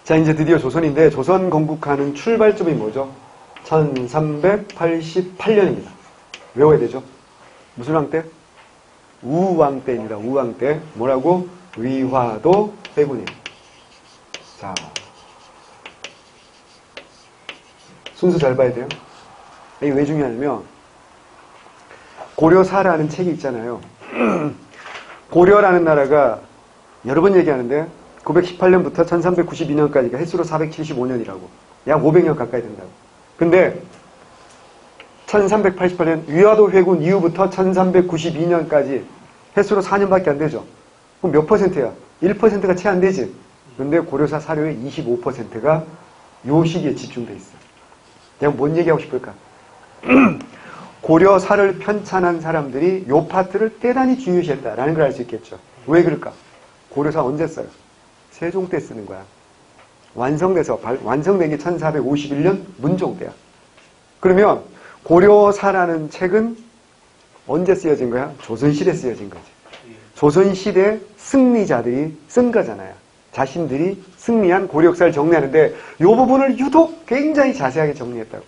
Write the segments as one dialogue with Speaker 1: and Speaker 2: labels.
Speaker 1: 자, 이제 드디어 조선인데 조선 건국하는 출발점이 뭐죠? 1388년입니다. 외워야 되죠? 무슨 왕 때? 우왕 때입니다. 우왕 때. 뭐라고? 위화도 회군이에요. 자, 순서 잘 봐야 돼요. 이게 왜 중요하냐면 고려사라는 책이 있잖아요. 고려라는 나라가 여러 번 얘기하는데 918년부터 1392년까지가 횟수로 475년이라고. 약 500년 가까이 된다고. 근데 1388년 위화도 회군 이후부터 1392년까지 횟수로 4년밖에 안 되죠. 그럼 몇 %야? 1%가 채 안 되지. 근데 고려사 사료의 25%가 요 시기에 집중돼 있어. 내가 뭔 얘기하고 싶을까? 고려사를 편찬한 사람들이 요 파트를 대단히 중요시했다라는 걸 알 수 있겠죠. 왜 그럴까? 고려사 언제 써요? 세종 때 쓰는 거야. 완성된 게 1451년 문종 때야. 그러면 고려사라는 책은 언제 쓰여진 거야? 조선시대에 쓰여진 거지. 조선시대 승리자들이 쓴 거잖아요. 자신들이 승리한 고려 역사를 정리하는데 이 부분을 유독 굉장히 자세하게 정리했다고.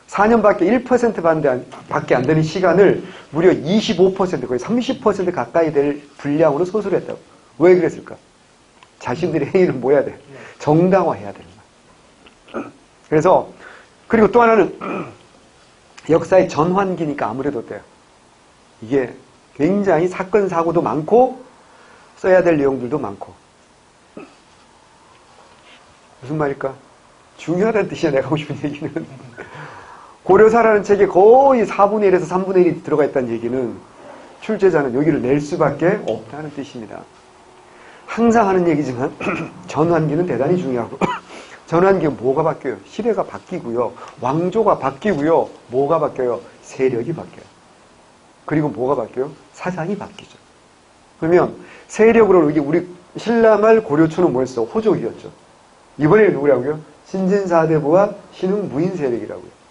Speaker 1: 4년밖에 1%밖에 안 되는 시간을 무려 25% 거의 30% 가까이 될 분량으로 소설을 했다고. 왜 그랬을까? 자신들의 행위를 뭐 해야 돼? 정당화해야 되는 거야. 그래서 그리고 또 하나는 역사의 전환기니까 아무래도 돼요. 이게 굉장히 사건 사고도 많고 써야 될 내용들도 많고. 무슨 말일까? 중요하다는 뜻이야. 내가 하고 싶은 얘기는. 고려사라는 책에 거의 4분의 1에서 3분의 1이 들어가 있다는 얘기는 출제자는 여기를 낼 수밖에 없다는 뜻입니다. 항상 하는 얘기지만 전환기는 대단히 중요하고 전환기는 뭐가 바뀌어요? 시대가 바뀌고요. 왕조가 바뀌고요. 뭐가 바뀌어요? 세력이 바뀌어요. 그리고 뭐가 바뀌어요? 사상이 바뀌죠. 그러면 세력으로 우리 신라말 고려초는 뭐였어? 호족이었죠. 이번에는 누구라고요? 신진사대부와 신흥무인 세력이라고요.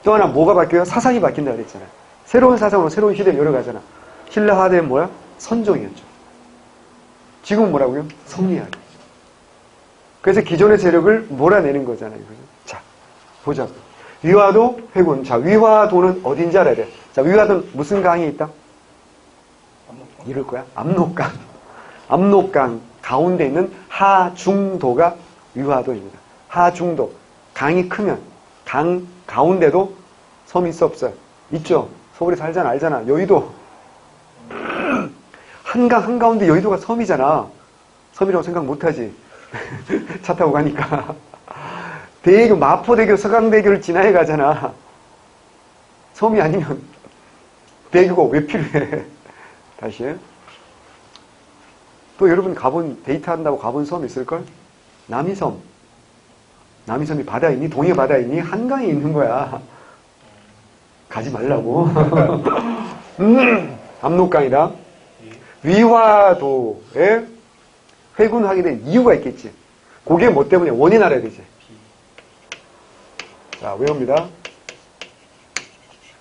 Speaker 1: 또 하나 뭐가 바뀌어요? 사상이 바뀐다 그랬잖아요. 새로운 사상으로 새로운 시대를 열어가잖아. 신라 하대는 뭐야? 선종이었죠. 지금은 뭐라고요? 성리학이에요. 그래서 기존의 세력을 몰아내는 거잖아요. 그죠? 자, 보자. 위화도 회군. 자, 위화도는 어딘지 알아야 돼. 자, 위화도는 무슨 강이 있다? 이럴 거야? 압록강. 압록강 가운데 있는 하중도가 위화도입니다. 하중도. 강이 크면 강 가운데도 섬이 있어 없어요? 있죠. 서울에 살잖아. 알잖아. 여의도. 한강 한가운데 여의도가 섬이잖아. 섬이라고 생각 못하지. 차 타고 가니까. 대교, 마포대교, 서강대교를 지나야 가잖아. 섬이 아니면 대교가 왜 필요해? 다시. 또 여러분 데이트한다고 가본 섬 있을걸? 남이섬. 남이섬이 바다에 있니? 동해 바다에 있니? 한강에 있는 거야. 가지 말라고. 압록강이다. 위화도에 회군하게 된 이유가 있겠지. 그게 뭐 때문에? 원인 알아야 되지. 자, 외웁니다.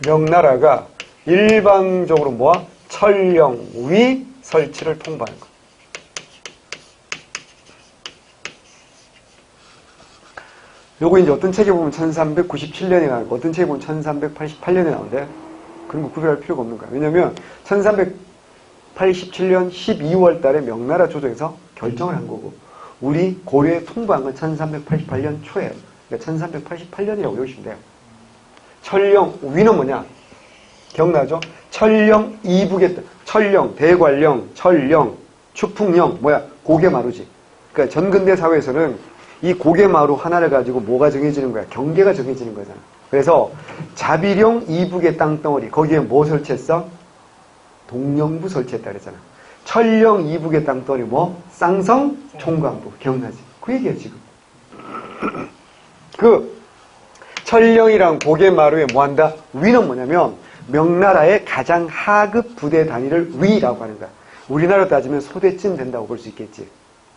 Speaker 1: 명나라가 일방적으로 뭐야? 천령, 위, 설치를 통보하는 거. 요거 이제 어떤 책에 보면 1397년에 나오고 어떤 책에 보면 1388년에 나오는데 그런 거 구별할 필요가 없는 거야. 왜냐면 1387년 12월 달에 명나라 조정에서 결정을 한 거고 우리 고려에 통보한 건 1388년 초예요. 그러니까 1388년이라고 외우시면 돼요. 천령, 위는 뭐냐? 기억나죠? 천령 이북의 천령, 대관령, 천령, 추풍령, 뭐야? 고개마루지. 그러니까 전근대 사회에서는 이 고개마루 하나를 가지고 뭐가 정해지는 거야? 경계가 정해지는 거잖아. 그래서 자비령 이북의 땅덩어리 거기에 뭐 설치했어? 동령부 설치했다 그랬잖아. 천령 이북의 땅덩어리 뭐? 쌍성 총광부. 기억나지? 그 얘기야 지금. 그 천령이랑 고개마루에 뭐한다? 위는 뭐냐면 명나라의 가장 하급 부대 단위를 위라고 하는 거야. 우리나라로 따지면 소대쯤 된다고 볼 수 있겠지.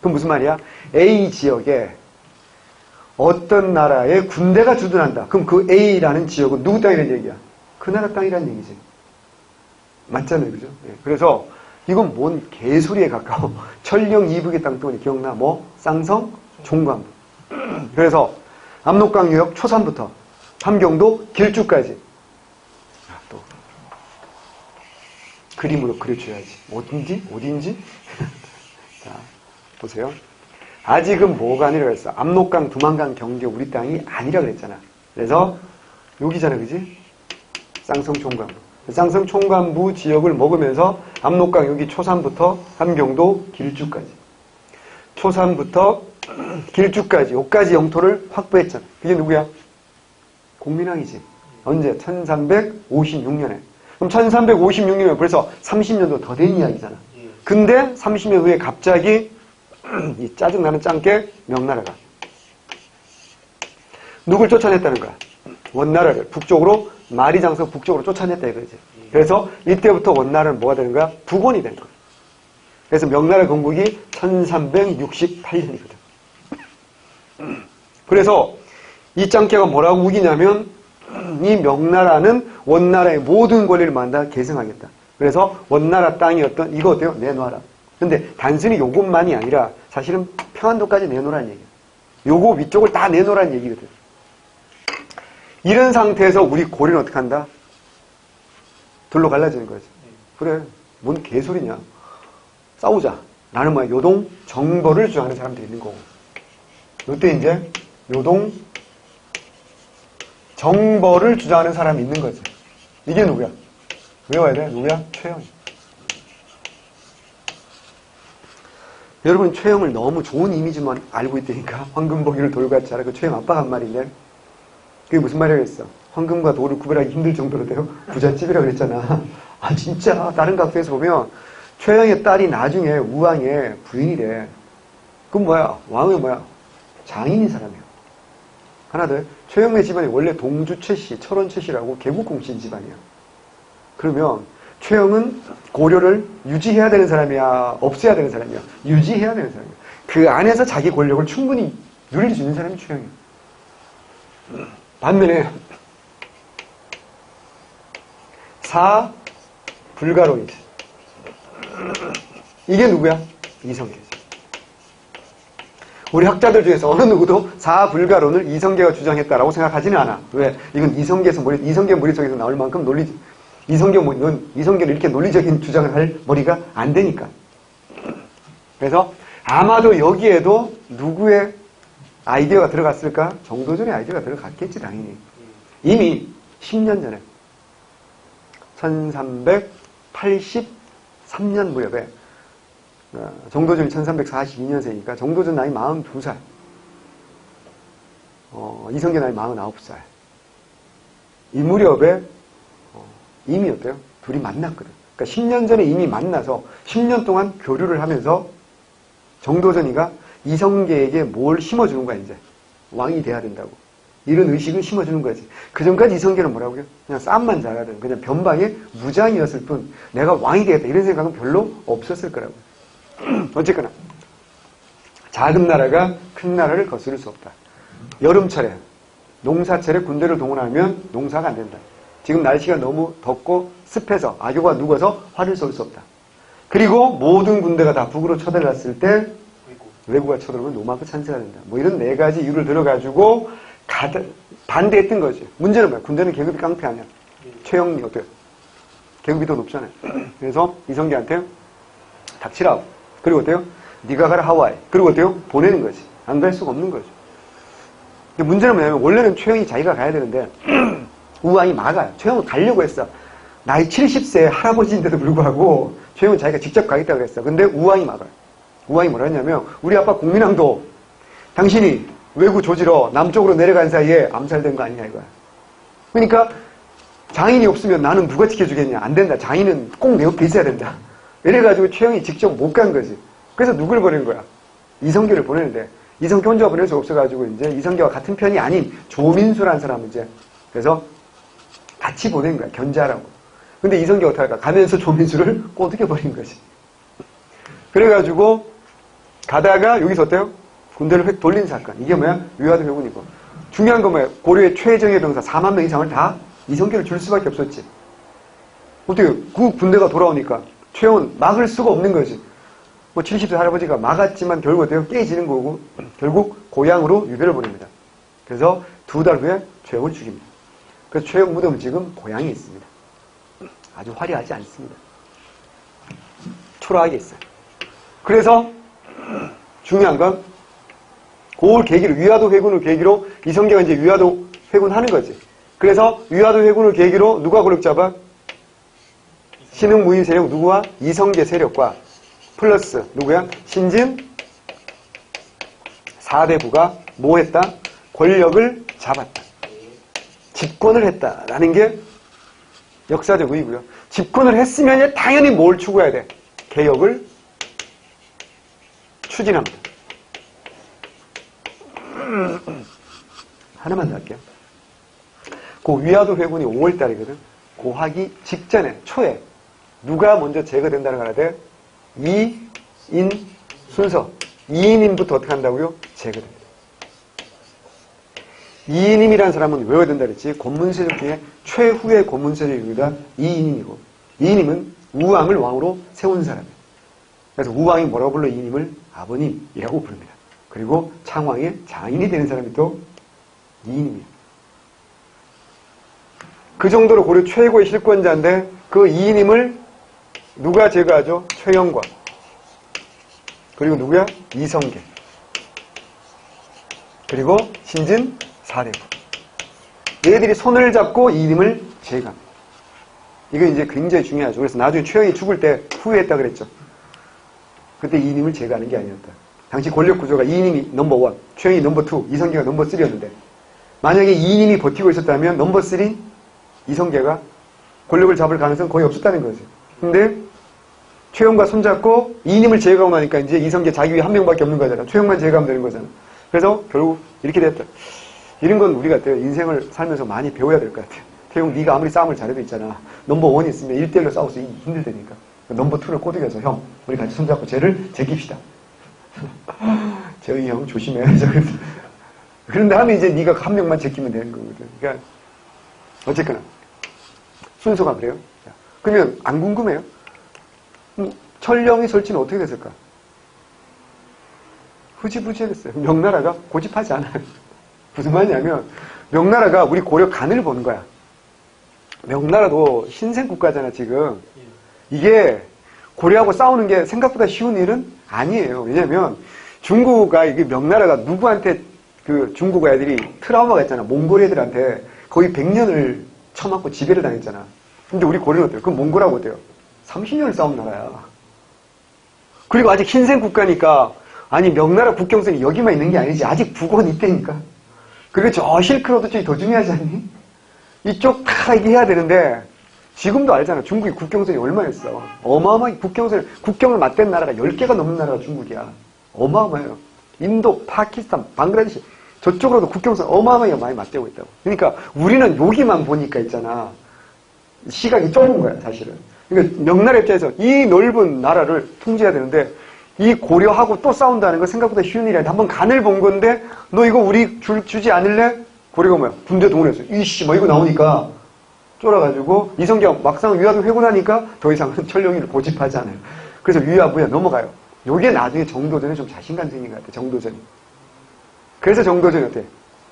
Speaker 1: 그럼 무슨 말이야? A 지역에 어떤 나라의 군대가 주둔한다. 그럼 그 A라는 지역은 누구 땅이라는 얘기야? 그 나라 땅이라는 얘기지. 맞잖아요. 그죠? 네. 그래서 이건 뭔 개소리에 가까워. 천령 이북의 땅덩어리 기억나? 뭐? 쌍성, 종관부. 그래서 압록강유역 초산부터 함경도 길주까지. 또 그림으로 그려줘야지. 어딘지? 자, 보세요. 아직은 뭐가 아니라 그랬어? 압록강, 두만강 경계 우리 땅이 아니라 그랬잖아. 그래서 여기잖아, 그지? 쌍성 총관부. 쌍성 총관부 지역을 먹으면서 압록강 여기 초산부터 함경도 길주까지. 초산부터 길주까지, 여기까지 영토를 확보했잖아. 그게 누구야? 공민왕이지. 언제? 1356년에. 그럼 1356년에 벌써 30년도 더 된 이야기잖아. 근데 30년 후에 갑자기 이 짜증나는 짱깨 명나라가 누굴 쫓아냈다는 거야? 원나라를 북쪽으로 마리장성 북쪽으로 쫓아냈다 이거지. 그래서 이때부터 원나라는 뭐가 되는 거야? 북원이 되는 거야. 그래서 명나라 건국이 1368년이거든. 그래서 이 짱깨가 뭐라고 우기냐면 이 명나라는 원나라의 모든 권리를 만다 계승하겠다. 그래서 원나라 땅이었던 이거 어때요? 내놔라. 근데 단순히 요것만이 아니라 사실은 평안도까지 내놓으라는 얘기야. 요거 위쪽을 다 내놓으라는 얘기거든. 이런 상태에서 우리 고려는 어떻게 한다? 둘로 갈라지는 거지. 그래, 뭔 개소리냐. 싸우자. 나는 뭐야, 요동 정벌을 주장하는 사람들이 있는 거고. 이때 이제 요동 정벌을 주장하는 사람이 있는 거지. 이게 누구야? 외워야 돼. 누구야? 최영. 여러분, 최영을 너무 좋은 이미지만 알고 있다니까. 황금보기를 돌같이 하라. 그 최영 아빠가 한 말인데 그게 무슨 말이라고 했어? 황금과 돌을 구별하기 힘들 정도로 돼요? 부잣집이라고 그랬잖아. 아, 진짜 다른 각도에서 보면 최영의 딸이 나중에 우왕의 부인이래. 그럼 뭐야? 왕은 뭐야? 장인인 사람이야. 하나 더, 최영의 집안이 원래 동주 최씨, 철원 최씨라고 개국공신 집안이야. 그러면 최영은 고려를 유지해야 되는 사람이야? 없애야 되는 사람이야? 유지해야 되는 사람이야. 그 안에서 자기 권력을 충분히 누릴 수 있는 사람이 최영이야. 반면에 사불가론이지. 이게 누구야? 이성계지. 우리 학자들 중에서 어느 누구도 사불가론을 이성계가 주장했다라고 생각하지는 않아. 왜? 이건 이성계 머릿속에서 나올 만큼 이성계를 이렇게 논리적인 주장을 할 머리가 안 되니까. 그래서 아마도 여기에도 누구의 아이디어가 들어갔을까? 정도전의 아이디어가 들어갔겠지, 당연히. 이미 10년 전에 1383년 무렵에 정도전이 1342년생이니까 정도전 나이 42살, 이성계 나이 49살. 이 무렵에 이미 어때요? 둘이 만났거든. 그러니까 10년 전에 이미 만나서 10년 동안 교류를 하면서 정도전이가 이성계에게 뭘 심어주는 거야, 이제. 왕이 돼야 된다고. 이런 의식을 심어주는 거지. 그 전까지 이성계는 뭐라고요? 그냥 싸움만 잘하던, 그냥 변방의 무장이었을 뿐, 내가 왕이 되겠다, 이런 생각은 별로 없었을 거라고. 어쨌거나, 작은 나라가 큰 나라를 거스를 수 없다. 여름철에, 농사철에 군대를 동원하면 농사가 안 된다. 지금 날씨가 너무 덥고 습해서 악교가 누워서 활을 쏠 수 없다. 그리고 모든 군대가 다 북으로 쳐들어갔을 때 외구가 쳐들어오면 노마크 찬스가 된다. 뭐 이런 네 가지 이유를 들어가지고 반대했던 거지. 문제는 뭐야? 군대는 계급이 깡패 아니야. 최영리 어때요? 계급이 더 높잖아요. 그래서 이성계한테 닥치라고. 그리고 어때요? 네가 가라 하와이. 그리고 어때요? 보내는 거지. 안 갈 수가 없는 거죠. 근데 문제는 뭐냐면 원래는 최영이 자기가 가야 되는데 우왕이 막아요. 최영은 가려고 했어. 나이 70세 할아버지인데도 불구하고 최영은 자기가 직접 가겠다고 했어. 근데 우왕이 막아요. 우왕이 뭐라 했냐면 우리 아빠 공민왕도 당신이 외구 조지러 남쪽으로 내려간 사이에 암살된 거 아니냐 이거야. 그러니까 장인이 없으면 나는 누가 지켜주겠냐. 안 된다. 장인은 꼭 내 옆에 있어야 된다. 이래가지고 최영이 직접 못 간 거지. 그래서 누굴 보낸 거야? 이성계를 보내는데 이성계 혼자 보낼 수 없어가지고 이제 이성계와 같은 편이 아닌 조민수라는 사람을 이제 그래서 같이 보낸 거야. 견제하라고. 근데 이성계가 어떻게 할까? 가면서 조민수를 꼬드겨버린 거지. 그래가지고 가다가 여기서 어때요? 군대를 획 돌린 사건. 이게 뭐야? 위화도 회군이고. 중요한 건 뭐야? 고려의 최정예 병사 4만 명 이상을 다 이성계를 줄 수밖에 없었지. 어떻게 그 군대가 돌아오니까 최영은 막을 수가 없는 거지. 뭐 70세 할아버지가 막았지만 결국 어때요? 깨지는 거고 결국 고향으로 유배를 보냅니다. 그래서 2달 후에 최영을 죽입니다. 그래서 최영 무덤은 지금 고향에 있습니다. 아주 화려하지 않습니다. 초라하게 있어요. 그래서 중요한 건 그걸 계기로 위화도 회군을 계기로 이성계가 이제 위화도 회군하는 거지. 그래서 위화도 회군을 계기로 누가 권력 잡아? 신흥 무인 세력 누구와? 이성계 세력과 플러스 누구야? 신진 4대부가 뭐 했다? 권력을 잡았다. 집권을 했다라는 게 역사적 의의고요. 집권을 했으면 당연히 뭘 추구해야 돼? 개혁을 추진합니다. 하나만 더 할게요. 그 위화도 회군이 5월달이거든. 그 하기 직전에 초에 누가 먼저 제거된다는 걸 알아야 돼? 이인 순서. 이인임부터 어떻게 한다고요? 제거됩니다. 이인임이라는 사람은 외워야 된다 그랬지. 고문세력 중에 최후의 고문세력입니다. 이인임이고 이인임은 우왕을 왕으로 세운 사람이에요. 그래서 우왕이 뭐라고 불러? 이인임을 아버님이라고 부릅니다. 그리고 창왕의 장인이 되는 사람이 또 이인임이에요. 그 정도로 고려 최고의 실권자인데 그 이인임을 누가 제거하죠? 최영과 그리고 누구야? 이성계 그리고 신진 4대부 얘들이 손을 잡고 이인임을 제거합니다. 이거 이제 굉장히 중요하죠. 그래서 나중에 최영이 죽을 때 후회했다 그랬죠. 그때 이인임을 제거하는 게 아니었다. 당시 권력 구조가 이인임이 넘버 1, 최영이 넘버 2, 이성계가 넘버 3였는데 만약에 이인임이 버티고 있었다면 넘버 3 이성계가 권력을 잡을 가능성은 거의 없었다는 거죠. 근데 최영과 손잡고 이인임을 제거하고 나니까 이제 이성계 자기 위에 한 명밖에 없는 거잖아. 최영만 제거하면 되는 거잖아. 그래서 결국 이렇게 됐다. 이런 건 우리가 인생을 살면서 많이 배워야 될 것 같아요. 태용 네가 아무리 싸움을 잘해도 있잖아. 넘버 1이 있으면 1대1로 싸워서 힘들다니까. 넘버 2를 꼬드겨서 형 우리 같이 손잡고 쟤를 제깁시다. 재영이 형 조심해. 그런 다음에 이제 네가 한 명만 제끼면 되는 거거든. 그러니까 어쨌거나 순서가 그래요. 그러면 안 궁금해요? 천령이 설치는 어떻게 됐을까? 흐지부지했어요. 명나라가 고집하지 않아요. 무슨 말이냐면 명나라가 우리 고려 간을 보는 거야. 명나라도 신생 국가잖아 지금. 이게 고려하고 싸우는 게 생각보다 쉬운 일은 아니에요. 왜냐면 중국가 이게 명나라가 누구한테 그 중국 애들이 트라우마가 있잖아. 몽골 애들한테 거의 100년을 쳐맞고 지배를 당했잖아. 근데 우리 고려는 어때요? 그럼 몽골하고 어때요? 30년을 싸운 나라야. 그리고 아직 신생 국가니까 아니 명나라 국경선이 여기만 있는 게 아니지. 아직 북원이 있다니까. 그리고 저 실크로드 쪽이 더 중요하지 않니? 이쪽 다 얘기해야 되는데 지금도 알잖아. 중국이 국경선이 얼마였어. 어마어마하게 국경을 맞댄 나라가 10개가 넘는 나라가 중국이야. 어마어마해요. 인도, 파키스탄, 방글라데시 저쪽으로도 국경선 어마어마하게 많이 맞대고 있다고. 그러니까 우리는 여기만 보니까 있잖아. 시각이 좁은 거야 사실은. 그러니까 명나라 입장에서 이 넓은 나라를 통제해야 되는데 이 고려하고 또 싸운다는 건 생각보다 쉬운 일이 아니야. 한번 간을 본 건데 너 이거 우리 주지 않을래? 고려가 뭐야? 군대 동원했어. 이씨 뭐 이거 나오니까 쫄아가지고 이성계가 막상 위화도 회군하니까 더 이상은 천령이를 고집하지 않아요. 그래서 위화부에 넘어가요. 요게 나중에 정도전에 좀 자신감 생긴 것 같아. 정도전이. 그래서 정도전이 어때?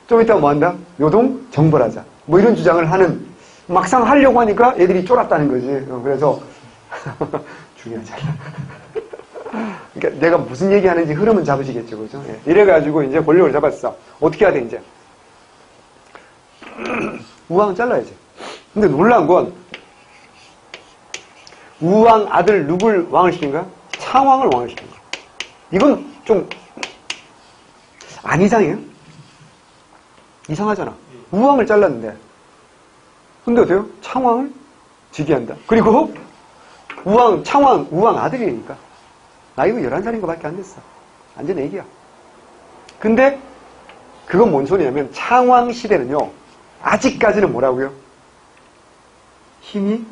Speaker 1: 좀 이따가 뭐 한다? 요동 정벌하자. 뭐 이런 주장을 하는 막상 하려고 하니까 애들이 쫄았다는 거지. 그래서 중요하지 않아. 그러니까 내가 무슨 얘기하는지 흐름은 잡으시겠죠, 그죠? 예. 이래가지고 이제 권력을 잡았어. 어떻게 해야 돼 이제? 우왕은 잘라야지. 근데 놀라운 건 우왕 아들 누굴 왕을 시킨 거야? 창왕을 왕을 시킨 거야. 이건 좀 안 이상해요? 이상하잖아. 우왕을 잘랐는데 근데 어때요? 창왕을 즉위한다. 그리고 창왕, 우왕 아들이니까 나이가 11살인 것밖에 안 됐어. 완전 애기야. 근데 그건 뭔 소리냐면 창왕 시대는요 아직까지는 뭐라고요? 힘이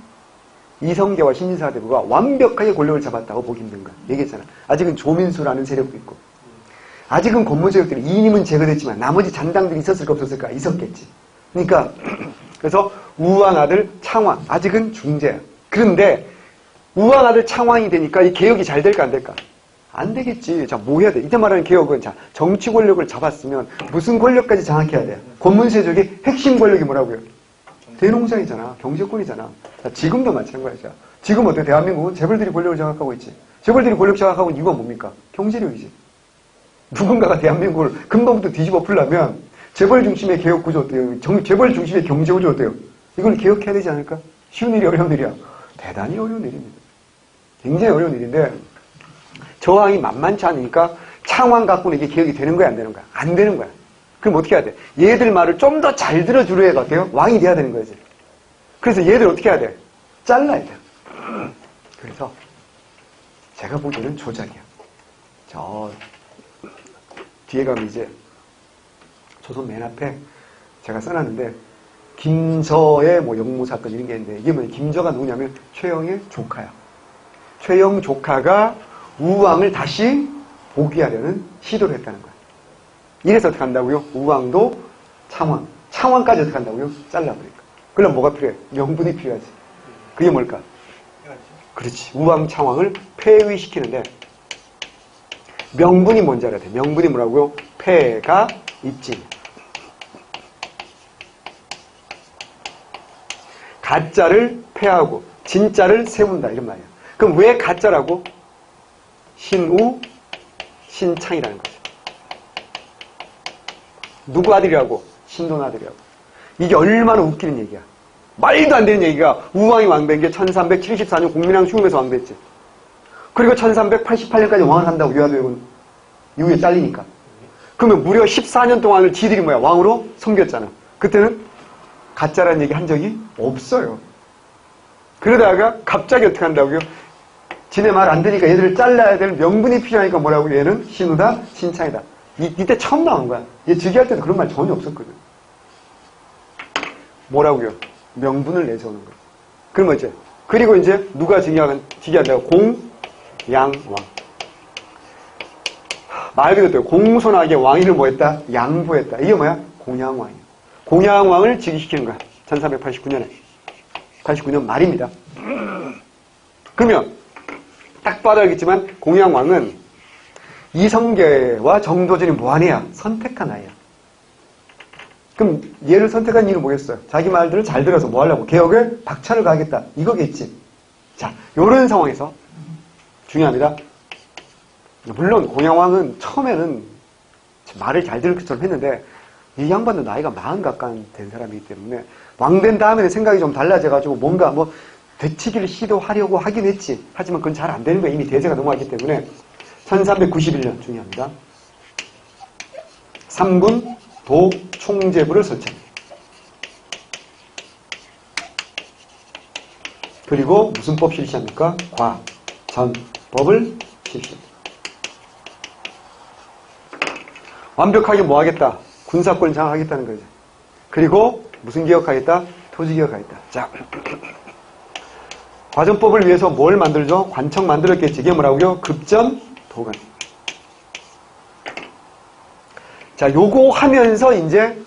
Speaker 1: 이성계와 신진사대부가 완벽하게 권력을 잡았다고 보기 힘든 거야. 얘기했잖아. 아직은 조민수라는 세력도 있고 아직은 권무 세력들이 이인임은 제거됐지만 나머지 잔당들이 있었을까 없었을까? 있었겠지. 그러니까 그래서 우왕 아들 창왕 아직은 중재야. 그런데 우왕 아들 창왕이 되니까 이 개혁이 잘 될까 안 될까? 안 되겠지. 자, 뭐 해야 돼? 이때 말하는 개혁은, 자, 정치 권력을 잡았으면 무슨 권력까지 장악해야 돼? 권문세족의 핵심 권력이 뭐라고요? 대농장이잖아. 경제권이잖아. 자, 지금도 마찬가지야. 지금 어때? 대한민국은 재벌들이 권력을 장악하고 있지. 재벌들이 권력 장악하고 있는 이유가 뭡니까? 경제력이지. 누군가가 대한민국을 근본부터 뒤집어 풀려면 재벌 중심의 개혁 구조 어때요? 재벌 중심의 경제 구조 어때요? 이걸 개혁해야 되지 않을까? 쉬운 일이 어려운 일이야. 대단히 어려운 일입니다. 굉장히 어려운 일인데 저항이 만만치 않으니까 창왕 갖고는 이게 개혁이 되는 거야 안 되는 거야? 안 되는 거야. 그럼 어떻게 해야 돼? 얘들 말을 좀 더 잘 들어주려 해가 어때요? 왕이 돼야 되는 거지. 그래서 얘들 어떻게 해야 돼? 잘라야 돼. 그래서 제가 보기에는 조작이야. 저 뒤에 가면 이제 조선 맨 앞에 제가 써놨는데 김저의 뭐 영무사건 이런 게 있는데 이게 뭐냐? 김저가 누구냐면 최영의 조카야. 최영 조카가 우왕을 다시 복위하려는 시도를 했다는 거야. 이래서 어떻게 한다고요? 우왕도 창왕까지 어떻게 한다고요? 잘라버릴까. 그럼 뭐가 필요해? 명분이 필요하지. 그게 뭘까? 그렇지. 우왕 창왕을 폐위시키는데 명분이 뭔지 알아야 돼. 명분이 뭐라고요? 폐가 입진. 가짜를 폐하고 진짜를 세운다 이런 말이야. 그럼 왜 가짜라고? 신우, 신창이라는 거죠. 누구 아들이라고? 신돈 아들이라고. 이게 얼마나 웃기는 얘기야. 말도 안 되는 얘기가 우왕이 왕된 게 1374년 공민왕 죽음에서 왕됐지. 그리고 1388년까지 왕을 한다고 유아도역은 이후에 잘리니까. 그러면 무려 14년 동안을 지들이 뭐야? 왕으로 섬겼잖아. 그때는 가짜라는 얘기 한 적이 없어요. 그러다가 갑자기 어떻게 한다고요? 지네 말 안 되니까 얘들을 잘라야 될 명분이 필요하니까 뭐라고? 얘는 신우다, 신창이다. 이때 처음 나온 거야. 얘 즉위할 때도 그런 말 전혀 없었거든. 뭐라고요? 명분을 내세우는 거야. 그럼 이제 그리고 이제 누가 즉위한다고? 공양왕. 말 그대로 공손하게 왕위를 뭐 했다? 양보했다. 이게 뭐야? 공양왕이야. 공양왕을 즉위시키는 거야. 1389년에. 89년 말입니다. 그러면 딱 봐도 알겠지만 공양왕은 이성계와 정도전이 뭐하냐? 선택한 아이야. 그럼 얘를 선택한 이유는 뭐겠어요? 자기 말들을 잘 들어서 뭐 하려고? 개혁을 박차를 가하겠다. 이거겠지. 자, 요런 상황에서 중요합니다. 물론 공양왕은 처음에는 말을 잘 들을 것처럼 했는데 이 양반도 나이가 40 가까운 된 사람이기 때문에 왕된 다음에는 생각이 좀 달라져가지고 뭔가 뭐 되치기를 시도하려고 하긴 했지. 하지만 그건 잘 안 되는 거야. 이미 대세가 넘어갔기 때문에 1391년 중요합니다. 3군 도총재부를 설치합니다. 그리고 무슨 법 실시합니까? 과전법을 실시합니다. 완벽하게 뭐 하겠다? 군사권 장악하겠다는 거죠. 그리고 무슨 개혁하겠다? 토지 개혁하겠다. 자, 과전법을 위해서 뭘 만들죠? 관청 만들었겠지. 이게 뭐라고요? 급전 도관. 자, 요거 하면서 이제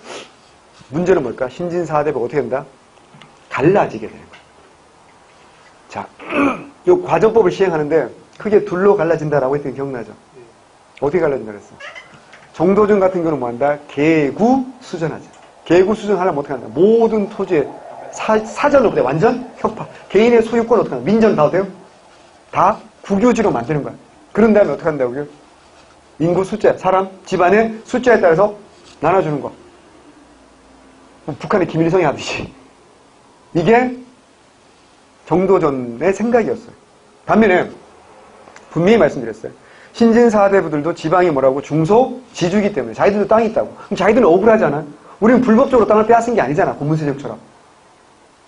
Speaker 1: 문제는 뭘까? 신진사대부가 어떻게 된다? 갈라지게 되는 거야. 자, 요 과전법을 시행하는데 크게 둘로 갈라진다라고 했던 게 기억나죠? 어떻게 갈라진다 그랬어? 정도전 같은 경우는 뭐 한다? 개구수전하지. 개구수전하려면 어떻게 한다? 모든 토지에 사전으로 그래 완전 혁파. 개인의 소유권 어떻게 한다? 민전 다 어때요? 다 국유지로 만드는 거야. 그런 다음에 어떻게 한다고요? 인구 숫자, 사람, 집안의 숫자에 따라서 나눠주는 거. 북한의 김일성이 하듯이. 이게 정도전의 생각이었어요. 반면에 분명히 말씀드렸어요. 신진사대부들도 지방이 뭐라고? 중소지주기 때문에 자기들도 땅이 있다고. 그럼 자기들은 억울하잖아. 우리는 불법적으로 땅을 빼앗은 게 아니잖아. 고문세족처럼.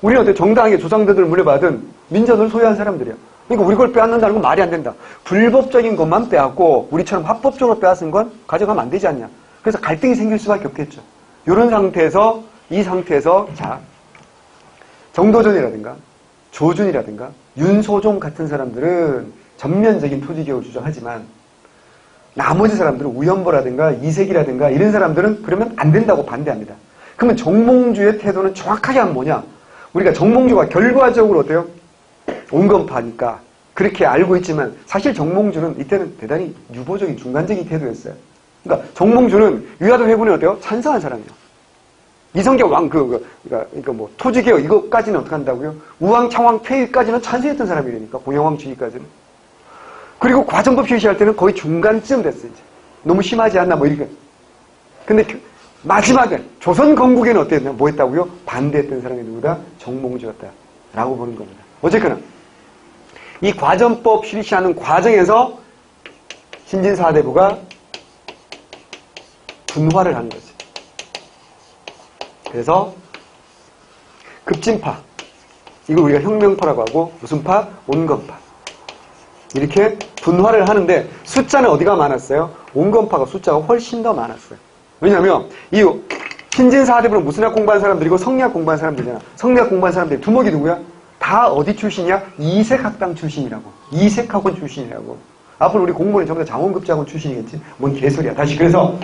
Speaker 1: 우리는 어때? 정당하게 조상들을 물려받은 민전을 소유한 사람들이야. 그러니까 우리 걸 빼앗는다는 건 말이 안 된다. 불법적인 것만 빼앗고 우리처럼 합법적으로 빼앗은 건 가져가면 안 되지 않냐. 그래서 갈등이 생길 수밖에 없겠죠. 이런 상태에서 자, 정도전이라든가 조준이라든가 윤소종 같은 사람들은 전면적인 토지개혁을 주장하지만 나머지 사람들은 우연보라든가 이색이라든가 이런 사람들은 그러면 안 된다고 반대합니다. 그러면 정몽주의 태도는 정확하게 하면 뭐냐? 우리가 정몽주가 결과적으로 어때요? 온건파니까 그렇게 알고 있지만 사실 정몽주는 이때는 대단히 유보적인 중간적인 태도였어요. 그러니까 정몽주는 위화도 회군에 어때요? 찬성한 사람이에요. 이성계 왕 그러니까 뭐 토지개혁 이것까지는 어떻게 한다고요? 우왕 창왕 폐위까지는 찬성했던 사람이라니까 공영왕주의까지는. 그리고 과정법 실시할 때는 거의 중간쯤 됐어요. 이제. 너무 심하지 않나 뭐 이렇게. 근데 마지막에 조선 건국에는 어땠냐? 뭐 했다고요? 반대했던 사람이 누구다? 정몽주였다라고 보는 겁니다. 어쨌거나 이 과정법 실시하는 과정에서 신진사대부가 분화를 하는 거지. 그래서 급진파, 이걸 우리가 혁명파라고 하고 무슨 파? 온건파. 이렇게 분화를 하는데 숫자는 어디가 많았어요? 온건파가 숫자가 훨씬 더 많았어요. 왜냐하면 이 신진사대부는 무슨 학 공부한 사람들이고 성리학 공부한 사람들이잖아. 성리학 공부한 사람들이 두목이 누구야? 다 어디 출신이야? 이색학당 출신이라고. 이색학원 출신이라고. 앞으로 우리 공무원이 전부 다 장원급제학원 출신이겠지? 뭔 개소리야. 다시 그래서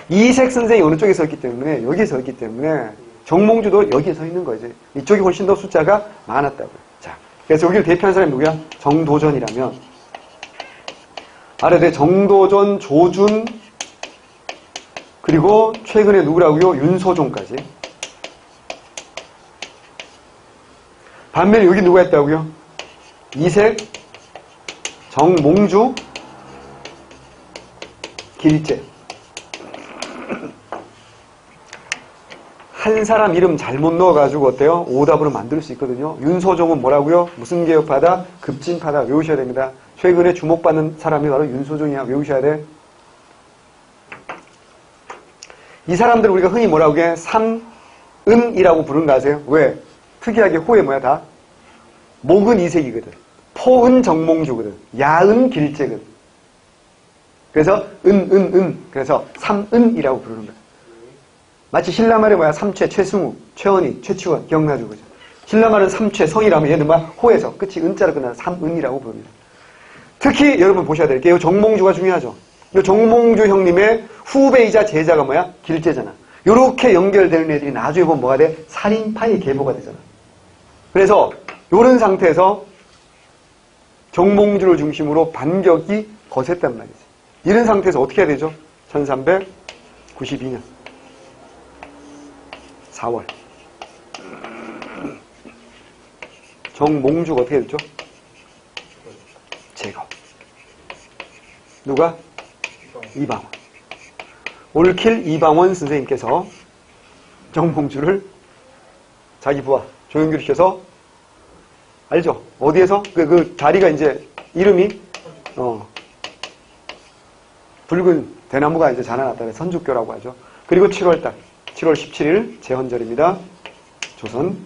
Speaker 1: 이색 선생이 어느 쪽에 서 있기 때문에 여기에 서 있기 때문에 정몽주도 여기에 서 있는 거지. 이쪽이 훨씬 더 숫자가 많았다고요. 자, 그래서 여기를 대표하는 사람이 누구야? 정도전이라면 아래에 정도전, 조준 그리고 최근에 누구라고요? 윤소종까지. 반면에 여기 누가 있다고요? 이색, 정몽주, 길제. 한 사람 이름 잘못 넣어가지고 어때요? 오답으로 만들 수 있거든요. 윤소종은 뭐라고요? 무슨 개혁파다? 급진파다. 외우셔야 됩니다. 최근에 주목받는 사람이 바로 윤소종이야. 외우셔야 돼. 이 사람들 우리가 흔히 뭐라고 해? 삼은이라고 부르는 거 아세요? 왜? 특이하게 호에 뭐야 다? 목은 이색이거든. 포은 정몽주거든. 야은 길제거든. 그래서 그래서 삼은이라고 부르는 거야. 마치 신라말에 뭐야? 삼최, 최승우, 최원희, 최치원 기억나죠? 그죠? 신라말은 삼최, 성이라면 얘는 뭐야? 호에서 끝이 은자로 끝나는 삼은이라고 부릅니다. 특히 여러분 보셔야 될 게 이 정몽주가 중요하죠. 이 정몽주 형님의 후배이자 제자가 뭐야? 길제잖아. 요렇게 연결되는 애들이 나중에 보면 뭐가 돼? 살인파의 계보가 되잖아. 그래서 요런 상태에서 정몽주를 중심으로 반격이 거셌단 말이지. 이런 상태에서 어떻게 해야 되죠? 1392년 4월 정몽주가 어떻게 됐죠? 제거. 누가? 이방원. 올킬 이방원 선생님께서 정몽주를 자기 부하 조영규를 시켜서 알죠? 어디에서? 그 자리가 이제 이름이 붉은 대나무가 이제 자라났다. 선죽교라고 하죠. 그리고 7월달 7월 17일 제헌절입니다. 조선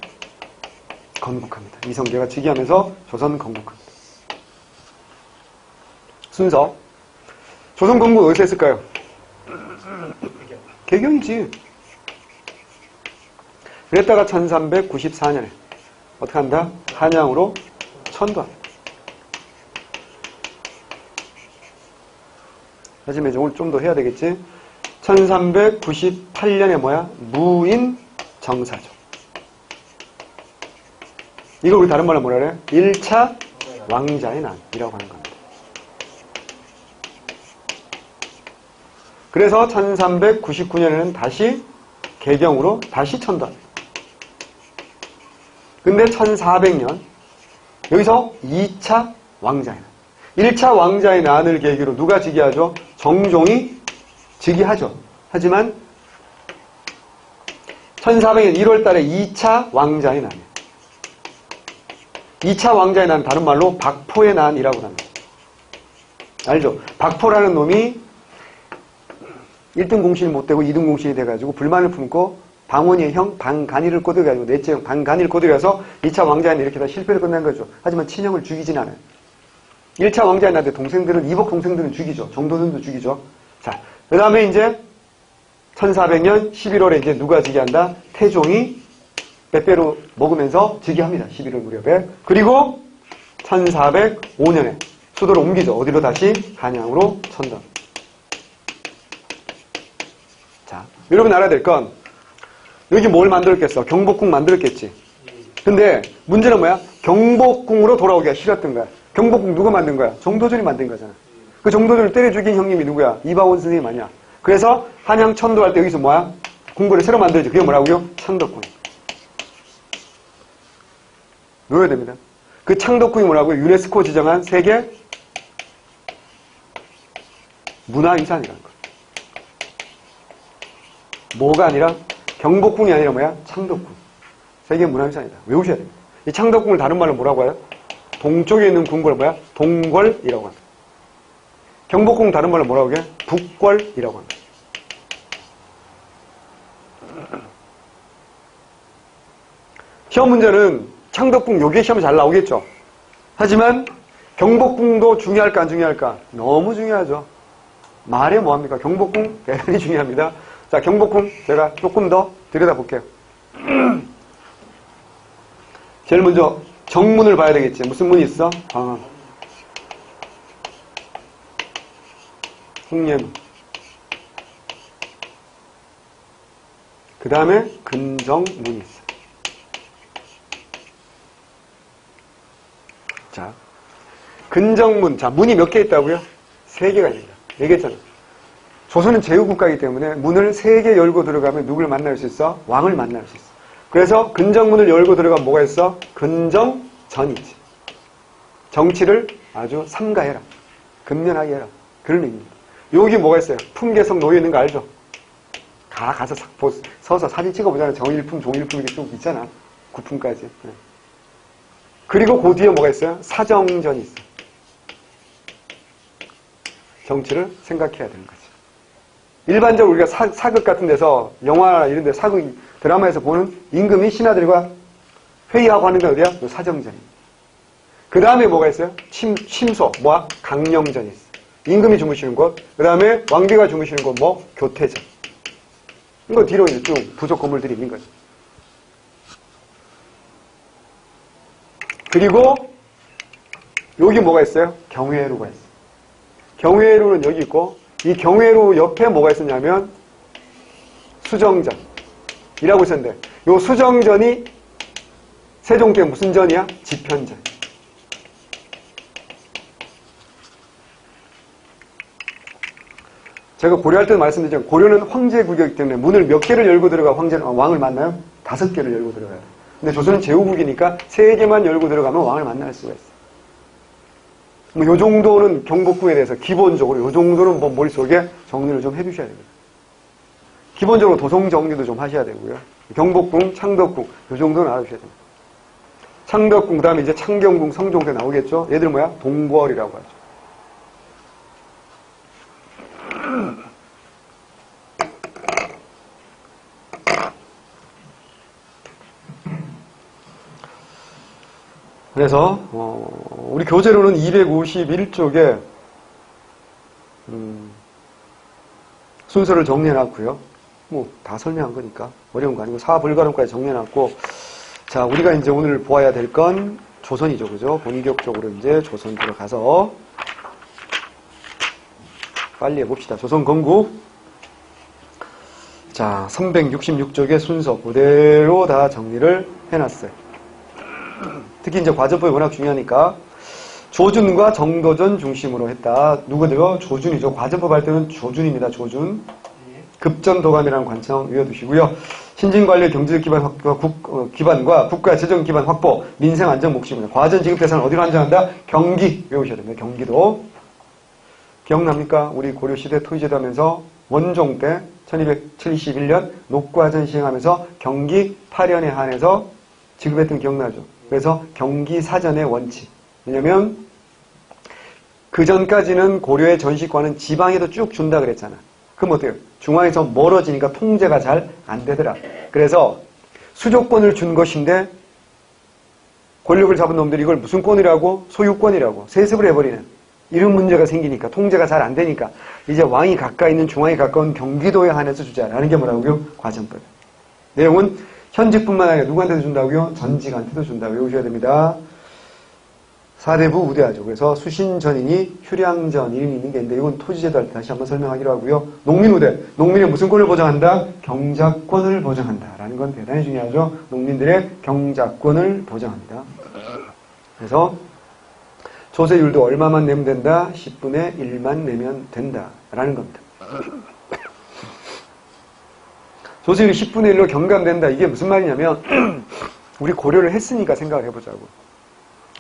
Speaker 1: 건국합니다. 이성계가 즉위하면서 조선 건국합니다. 순서 조선 건국 어디서 했을까요? 개경이지. 그랬다가 1394년에 어떻게 한다? 한양으로 천도합니다. 하지만 이제 오늘 좀 더 해야 되겠지. 1398년에 뭐야? 무인 정사죠. 이걸 우리 다른 말로 뭐라 그래? 1차 왕자의 난이라고 하는 겁니다. 그래서 1399년에는 다시 개경으로 다시 천도합니다. 근데 1400년 여기서 2차 왕자의 난. 1차 왕자의 난을 계기로 누가 즉위하죠? 정종이 즉위하죠. 하지만 1400년 1월 달에 2차 왕자의 난이에요. 2차 왕자의 난 다른 말로 박포의 난이라고 합니다. 알죠? 박포라는 놈이 1등 공신이 못 되고 2등 공신이 돼가지고 불만을 품고 방원이의 형 방간이를 꼬드겨가지고 넷째 형 방간이를 꼬드겨서 2차 왕자의 난 이렇게 다 실패를 끝낸 거죠. 하지만 친형을 죽이진 않아요. 1차 왕자의 난때 동생들은 이복 동생들은 죽이죠. 정도전도 죽이죠. 자, 그 다음에 이제 1400년 11월에 이제 누가 즉위한다? 태종이 빼빼로 먹으면서 즉위합니다. 11월 무렵에. 그리고 1405년에 수도를 옮기죠. 어디로 다시? 한양으로 천도. 자, 여러분 알아야 될 건 여기 뭘 만들었겠어? 경복궁 만들었겠지. 근데 문제는 뭐야? 경복궁으로 돌아오기가 싫었던 거야. 경복궁 누가 만든 거야? 정도전이 만든 거잖아. 그 정도전을 때려 죽인 형님이 누구야? 이방원 선생님 아니야. 그래서 한양 천도할 때 여기서 뭐야? 궁궐을 새로 만들지. 그게 뭐라고요? 창덕궁. 외워야 됩니다. 그 창덕궁이 뭐라고요? 유네스코 지정한 세계 문화유산이라는 거야. 뭐가 아니라 경복궁이 아니라 뭐야? 창덕궁. 세계 문화유산이다. 외우셔야 됩니다. 이 창덕궁을 다른 말로 뭐라고 해요? 동쪽에 있는 궁궐 뭐야? 동궐이라고 합니다. 경복궁 다른 말로 뭐라고 해요? 북궐이라고 합니다. 시험 문제는 창덕궁 요게 시험에 잘 나오겠죠. 하지만 경복궁도 중요할까 안 중요할까? 너무 중요하죠. 말해 뭐합니까? 경복궁 대단히 중요합니다. 자, 경복궁 제가 조금 더 들여다볼게요. 제일 먼저 정문을 봐야 되겠지. 무슨 문이 있어? 광화, 홍례문. 그 다음에 근정문이 있어. 자, 근정문. 자, 문이 몇 개 있다고요? 3개가 있습니다. 얘기했잖아. 조선은 제후국가이기 때문에 문을 3개 열고 들어가면 누굴 만날 수 있어? 왕을 만날 수 있어. 그래서 근정문을 열고 들어가면 뭐가 있어? 근정전이지. 정치를 아주 삼가해라. 근면하게 해라. 그런 의미입니다. 여기 뭐가 있어요? 품계석 놓여 있는 거 알죠? 가서 서서 사진 찍어보잖아. 정일품, 종일품 이렇게 쭉 있잖아. 구품까지. 네. 그리고 그 뒤에 뭐가 있어요? 사정전이 있어요. 정치를 생각해야 되는 거지. 일반적으로 우리가 사극 같은 데서 영화 이런 데 사극 드라마에서 보는 임금이 신하들과 회의하고 하는 게 어디야? 사정전입니다. 그 다음에 뭐가 있어요? 침소, 뭐야? 강령전이 있어요. 임금이 주무시는 곳. 그 다음에 왕비가 주무시는 곳, 뭐? 교태전. 이거 뒤로 이제 쭉 부속 건물들이 있는 거죠. 그리고 여기 뭐가 있어요? 경회로가 있어요. 경회로는 여기 있고 이 경회로 옆에 뭐가 있었냐면 수정전이라고 있었는데 이 수정전이 세종 때 무슨 전이야? 집현전. 제가 고려할 때도 말씀드렸지만 고려는 황제국이기 때문에 문을 몇 개를 열고 들어가 왕을 만나요? 5개를 열고 들어가요. 근데 조선은 제후국이니까 3개만 열고 들어가면 왕을 만날 수가 있어요. 뭐 요 정도는 경복궁에 대해서 기본적으로 요 정도는 뭐 머릿속에 정리를 좀 해주셔야 됩니다. 기본적으로 도성 정리도 좀 하셔야 되고요. 경복궁, 창덕궁 요 정도는 알아주셔야 됩니다. 창덕궁 그다음에 이제 창경궁, 성종대 나오겠죠. 얘들 뭐야? 동궐이라고 하죠. 그래서 우리 교재로는 251쪽에 순서를 정리해놨고요. 뭐 다 설명한 거니까 어려운 거 아니고 사불가름까지 정리해놨고, 자 우리가 이제 오늘 보아야 될 건 조선이죠, 그죠? 본격적으로 이제 조선 들어가서 빨리 해봅시다. 조선 건국. 자 366쪽의 순서 그대로 다 정리를 해놨어요. 특히 이제 과전법이 워낙 중요하니까 조준과 정도전 중심으로 했다. 누구죠? 조준이죠. 과전법 할 때는 조준입니다. 조준. 급전도감이라는 관청 외워두시고요. 신진관리 경제적 기반과 국가 재정 기반 확보, 민생 안정 목적입니다. 과전 지급 대상을 어디로 안정한다? 경기 외우셔야 됩니다. 경기도. 기억납니까? 우리 고려시대 토지제도 하면서 원종 때 1271년 녹과전 시행하면서 경기 8년에 한해서 지급했던 기억나죠? 그래서 경기 사전의 원칙. 왜냐면 그 전까지는 고려의 전시권은 지방에도 쭉 준다 그랬잖아. 그럼 어때요? 중앙에서 멀어지니까 통제가 잘 안 되더라. 그래서 수조권을 준 것인데 권력을 잡은 놈들이 이걸 무슨 권이라고? 소유권이라고 세습을 해버리는 이런 문제가 생기니까 통제가 잘 안 되니까 이제 왕이 가까이 있는 중앙에 가까운 경기도에 한해서 주자라는 게 뭐라고요? 과전법. 내용은 현직뿐만 아니라 누구한테도 준다고요? 전직한테도 준다고 외우셔야 됩니다. 사대부 우대하죠. 그래서 수신전이니 휴량전 이름이 있는 게 있는데 이건 토지제도 할 때 다시 한번 설명하기로 하고요. 농민우대. 농민의 무슨 권을 보장한다? 경작권을 보장한다. 라는 건 대단히 중요하죠. 농민들의 경작권을 보장합니다. 그래서 조세율도 얼마만 내면 된다? 10분의 1만 내면 된다. 라는 겁니다. 조세율이 10분의 1로 경감된다. 이게 무슨 말이냐면 우리 고려를 했으니까 생각을 해보자고.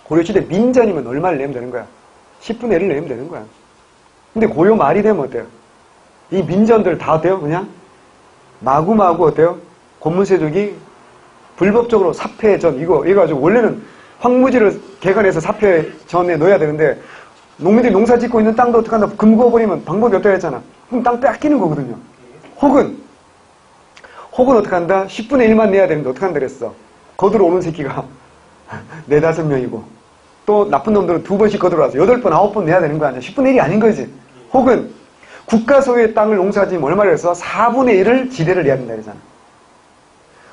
Speaker 1: 고려시대 민전이면 얼마를 내면 되는 거야? 10분의 1을 내면 되는 거야. 근데 고려 말이 되면 어때요? 이 민전들 다 어때요? 그냥 마구마구 어때요? 고문세족이 불법적으로 사폐전 이거 가지고 원래는 황무지를 개간해서 사폐전에 넣어야 되는데 농민들이 농사 짓고 있는 땅도 어떡한다? 금고버리면 방법이 없다고 했잖아. 그럼 땅 뺏기는 거거든요. 혹은 어떡한다? 10분의 1만 내야 되는데 어떡한다 그랬어? 거들어 오는 새끼가 4, 5명이고 또 나쁜 놈들은 2번씩 거들어와서 8번, 9번 내야 되는 거 아니야? 10분의 1이 아닌 거지. 혹은 국가 소유의 땅을 농사지면 얼마를 해서 4분의 1을 지대를 내야 된다 그러잖아.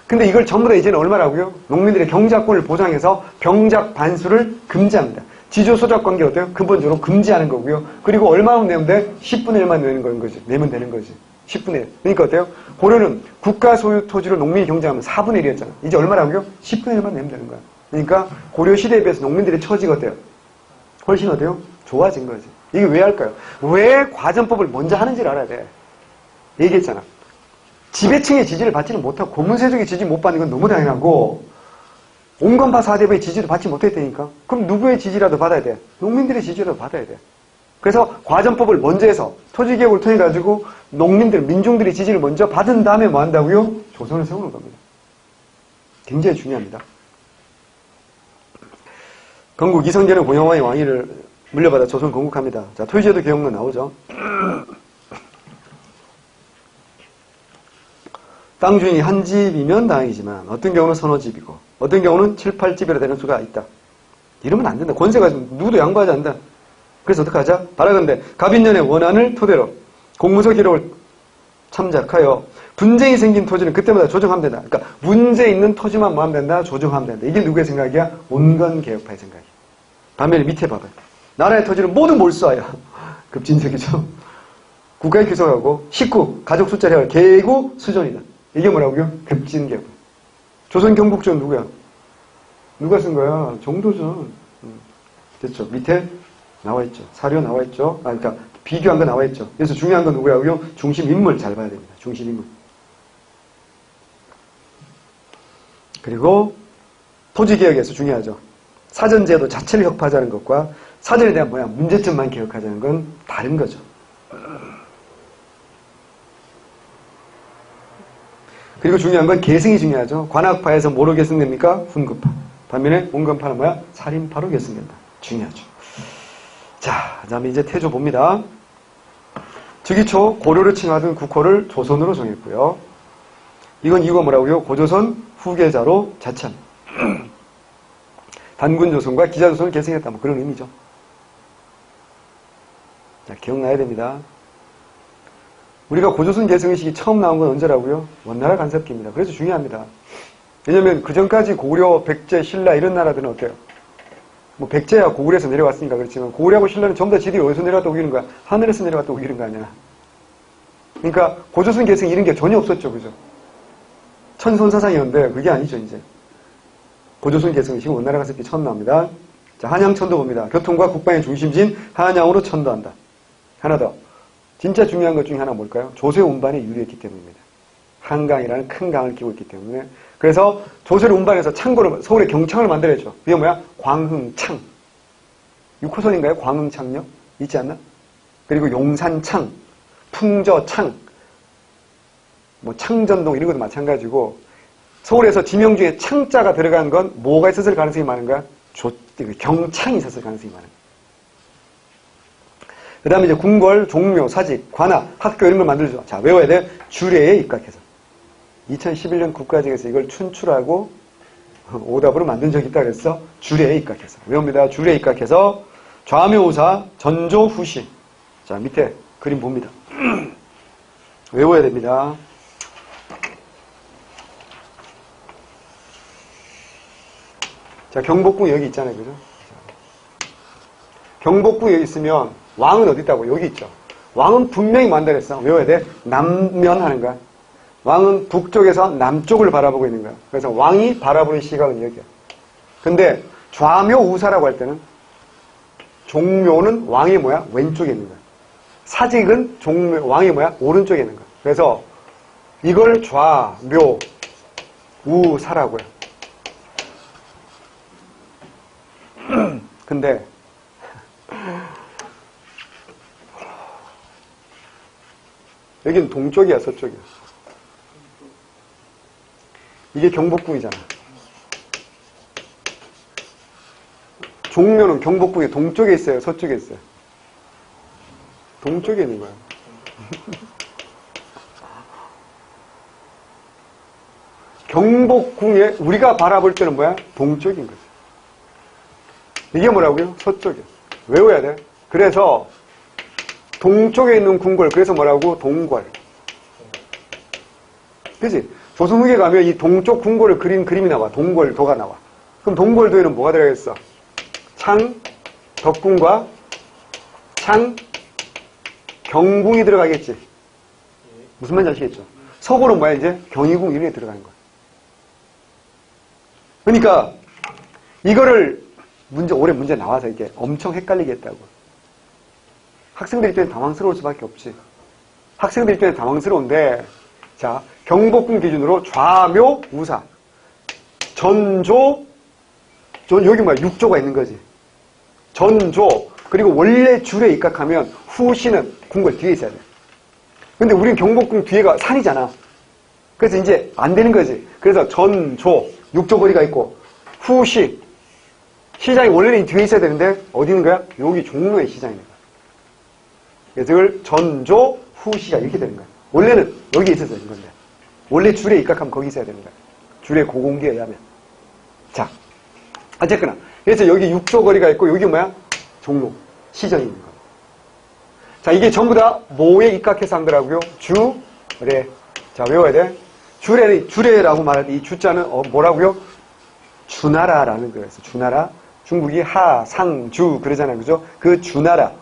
Speaker 1: 근데 이걸 전부 다 이제는 얼마라고요? 농민들의 경작권을 보장해서 병작 반수를 금지합니다. 지조소작관계 어때요? 근본적으로 금지하는 거고요. 그리고 얼마만 내면 돼? 10분의 1만 내는 거지. 내면 되는 거지. 10분의 1. 그러니까 어때요? 고려는 국가 소유 토지로 농민이 경작하면 4분의 1이었잖아. 이제 얼마라고요? 10분의 1만 내면 되는 거야. 그러니까 고려 시대에 비해서 농민들의 처지가 어때요? 훨씬 어때요? 좋아진 거지. 이게 왜 할까요? 왜 과전법을 먼저 하는지를 알아야 돼. 얘기했잖아. 지배층의 지지를 받지는 못하고 고문세족의 지지 못 받는 건 너무 당연하고 온건파 사대부의 지지도 받지 못했다니까. 그럼 누구의 지지라도 받아야 돼? 농민들의 지지라도 받아야 돼. 그래서 과전법을 먼저 해서 토지개혁을 통해 가지고 농민들, 민중들의 지지를 먼저 받은 다음에 뭐 한다고요? 조선을 세우는 겁니다. 굉장히 중요합니다. 건국 이성계는 공영왕의 왕위를 물려받아 조선 건국합니다. 자, 토지제도 개혁론 나오죠. 땅 주인이 한 집이면 다행이지만 어떤 경우는 서너 집이고 어떤 경우는 7, 8집이라 되는 수가 있다. 이러면 안 된다. 권세가 누구도 양보하지 않는다. 그래서 어떻게 하자? 바라건대 갑인년의 원한을 토대로 공문서 기록을 참작하여 분쟁이 생긴 토지는 그때마다 조정하면 된다. 그러니까 문제 있는 토지만 뭐 하면 된다? 조정하면 된다. 이게 누구의 생각이야? 온건개혁파의 생각이야. 반면에 밑에 봐봐요. 나라의 토지를 모두 몰수하여 급진적이죠. 국가에 귀속하고 식구, 가족 숫자를 계고 수존이다. 이게 뭐라고요? 급진개혁. 조선 경국전 누구야? 누가 쓴 거야? 정도전. 됐죠? 밑에 나와 있죠. 사료 나와 있죠. 그러니까 비교한 거 나와 있죠. 그래서 중요한 건 누구라고요? 중심 인물 잘 봐야 됩니다. 중심 인물. 그리고 토지개혁에서 중요하죠. 사전제도 자체를 혁파하자는 것과 사전에 대한 문제점만 개혁하자는 건 다른 거죠. 그리고 중요한 건 계승이 중요하죠. 관악파에서 뭐로 계승됩니까? 훈급파. 반면에 온건파는 뭐야? 살인파로 계승된다. 중요하죠. 자, 그 다음에 이제 태조 봅니다. 즉위초 고려를 칭하던 국호를 조선으로 정했고요. 이건 이유가 뭐라고요? 고조선 후계자로 자천. 단군조선과 기자조선을 계승했다. 뭐 그런 의미죠. 자, 기억나야 됩니다. 우리가 고조선 계승의식이 처음 나온 건 언제라고요? 원나라 간섭기입니다. 그래서 중요합니다. 왜냐면 그전까지 고려, 백제, 신라 이런 나라들은 어때요? 뭐 백제야 고구려에서 내려왔으니까 그렇지만 고구려하고 신라는 전부 다 지들이 어디서 내려왔다 우기는 거야? 하늘에서 내려왔다 우기는 거 아니야. 그러니까 고조선 계승 이런 게 전혀 없었죠. 그죠? 천손사상이었는데 그게 아니죠 이제. 고조선 계승의식은 원나라 간섭기 처음 나옵니다. 자, 한양천도 봅니다. 교통과 국방의 중심지인 한양으로 천도한다. 하나 더. 진짜 중요한 것 중에 하나 뭘까요? 조세 운반에 유리했기 때문입니다. 한강이라는 큰 강을 끼고 있기 때문에. 그래서 조세를 운반해서 창고를, 서울에 경창을 만들어야죠. 그게 뭐야? 광흥창. 6호선인가요? 광흥창역? 있지 않나? 그리고 용산창, 풍저창, 뭐 창전동 이런 것도 마찬가지고 서울에서 지명 중에 창자가 들어간 건 뭐가 있었을 가능성이 많은가? 경창이 있었을 가능성이 많은 거예요. 그 다음에 이제 궁궐, 종묘, 사직, 관아, 학교 이런 걸 만들죠. 자, 외워야 돼. 주례에 입각해서. 2011년 국가직에서 이걸 춘추라고 오답으로 만든 적이 있다 그랬어. 주례에 입각해서. 외웁니다. 주례에 입각해서 좌묘우사, 전조후시. 자, 밑에 그림 봅니다. 외워야 됩니다. 자, 경복궁 여기 있잖아요. 그죠? 경복궁 여기 있으면 왕은 어디 있다고? 여기 있죠. 왕은 분명히 만들었어. 외워야 돼. 남면하는 거야. 왕은 북쪽에서 남쪽을 바라보고 있는 거야. 그래서 왕이 바라보는 시각은 여기야. 근데 좌묘 우사라고 할 때는 종묘는 왕이 뭐야? 왼쪽에 있는 거야. 사직은 왕이 뭐야? 오른쪽에 있는 거야. 그래서 이걸 좌묘 우사라고 해요. 근데 여기는 동쪽이야, 서쪽이야? 이게 경복궁이잖아. 종묘는 경복궁의 동쪽에 있어요, 서쪽에 있어요? 동쪽에 있는 거야. 경복궁에 우리가 바라볼 때는 뭐야? 동쪽인 거지. 이게 뭐라고요? 서쪽이야. 외워야 돼. 그래서 동쪽에 있는 궁궐, 그래서 뭐라고? 동궐. 그치? 조선 후기에 가면 이 동쪽 궁궐을 그린 그림이 나와. 동궐도가 나와. 그럼 동궐도에는 뭐가 들어가겠어? 창, 덕궁과 창, 경궁이 들어가겠지. 무슨 말인지 아시겠죠? 서구는 뭐야? 이제 경희궁 이런 게 들어가는 거야. 그러니까 이거를 올해 문제 나와서 이게 엄청 헷갈리게 했다고. 학생들 입장에 당황스러울 수밖에 없지. 학생들 입장에 당황스러운데, 자, 경복궁 기준으로 좌묘 우사, 전조, 여기 뭐야? 육조가 있는 거지. 전조, 그리고 원래 줄에 입각하면 후시는 궁궐 뒤에 있어야 돼. 근데 우리는 경복궁 뒤에가 산이잖아. 그래서 이제 안 되는 거지. 그래서 전조, 육조거리가 있고, 후시, 시장이 원래는 뒤에 있어야 되는데, 어디 있는 거야? 여기 종로에 시장이 있는 거야. 그래서 이걸 전조, 후시가 이렇게 되는 거야. 원래는 여기 있었어야 되는 건데. 원래 줄에 입각하면 거기 있어야 되는 거야. 줄에 고공기에 의하면. 자, 어쨌거나. 그래서 여기 육조거리가 있고, 여기 뭐야? 종로, 시장이 있는 거야. 자, 이게 전부 다 뭐에 입각해서 한 거라고요? 주례. 자, 외워야 돼. 주례라고 말할 때 이 주자는 뭐라고요? 주나라라는 거였어. 주나라. 중국이 하, 상, 주 그러잖아요. 그죠? 그 주나라.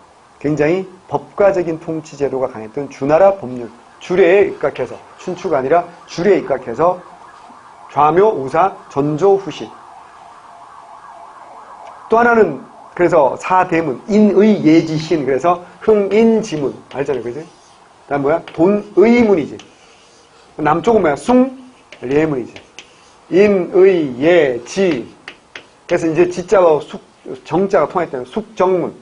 Speaker 1: 굉장히 법과적인 통치 제도가 강했던 주나라 법률. 주례에 입각해서, 춘추가 아니라 주례에 입각해서 좌묘, 우사, 전조, 후시. 또 하나는 그래서 사대문, 인의, 예지신. 그래서 흥인지문. 알잖아요. 그지? 그다음 뭐야? 돈의문이지. 남쪽은 뭐야? 숭, 예문이지. 인의, 예, 지. 그래서 이제 지자와 정자가 통했다는 숙정문이라고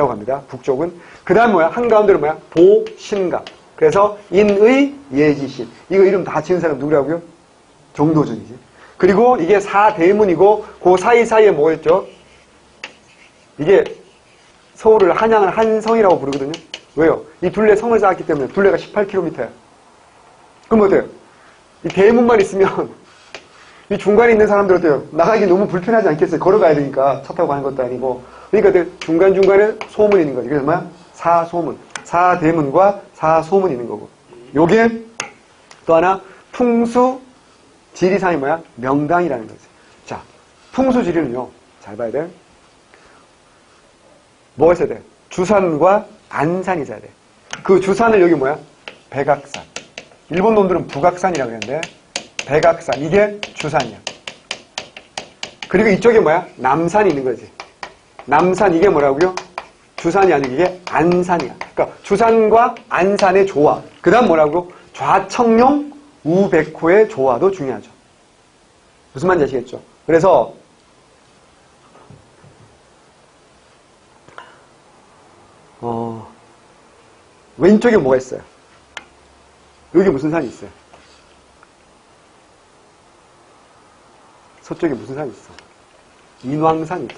Speaker 1: 합니다. 북쪽은. 그 다음 뭐야? 한가운데는 뭐야? 보신가. 그래서 인의, 예지신. 이거 이름 다 지은 사람 누구라고요? 정도전이지. 그리고 이게 사대문이고 그 사이사이에 뭐였죠? 이게 서울을 한양을 한성이라고 부르거든요. 왜요? 이 둘레 성을 쌓았기 때문에 둘레가 18km야. 그럼 어때요? 이 대문만 있으면 이 중간에 있는 사람들 어때요? 나가기 너무 불편하지 않겠어요? 걸어가야 되니까 차 타고 가는 것도 아니고. 그러니까 중간중간에 소문이 있는 거지. 그래서 뭐야? 사소문. 사대문과 사소문이 있는 거고. 요게 또 하나 풍수 지리산이 뭐야? 명당이라는 거지. 자, 풍수 지리는요. 잘 봐야 돼. 뭐가 있어야 돼? 주산과 안산이 있어야 돼. 그 주산을 여기 뭐야? 백악산. 일본 놈들은 북악산이라고 그러는데 백악산. 이게 주산이야. 그리고 이쪽에 뭐야? 남산이 있는 거지. 남산 이게 뭐라고요? 주산이 아니고 이게 안산이야. 그러니까 주산과 안산의 조화. 그 다음 뭐라고? 좌청룡 우백호의 조화도 중요하죠. 무슨 말인지 아시겠죠? 그래서 왼쪽에 뭐가 있어요? 여기 무슨 산이 있어요? 서쪽에 무슨 산이 있어? 인왕산이 있다.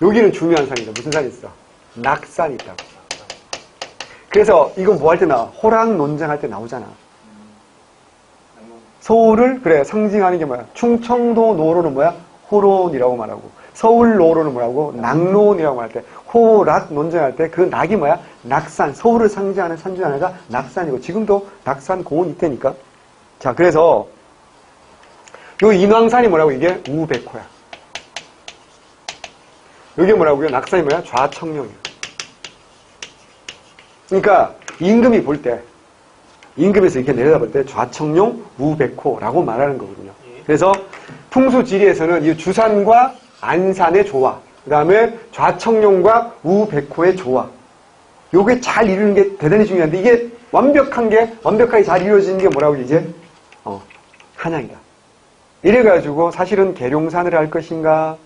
Speaker 1: 여기는 중요한 산이다. 무슨 산이 있어? 낙산이 있다고. 그래서 이건 뭐 할 때 나와? 호랑 논쟁할 때 나오잖아. 서울을 그래 상징하는 게 뭐야? 충청도 노로는 뭐야? 호론이라고 말하고 서울 노로는 뭐라고? 낙론이라고 말할 때 호락 논쟁할 때 그 낙이 뭐야? 낙산. 서울을 상징하는 산 중 하나가 낙산이고 지금도 낙산 고원이 있다니까. 자, 그래서 요 인왕산이 뭐라고? 이게 우백호야. 여기 뭐라고요? 낙산이 뭐야? 좌청룡이야. 그러니까 임금이 볼 때 임금에서 이렇게 내려다볼 때 좌청룡 우백호라고 말하는 거거든요. 그래서 풍수지리에서는 이 주산과 안산의 조화, 그 다음에 좌청룡과 우백호의 조화, 요게 잘 이루는 게 대단히 중요한데, 이게 완벽하게 잘 이루어지는 게 뭐라고 이제? 한양이다. 이래가지고 사실은 계룡산을 할 것인가,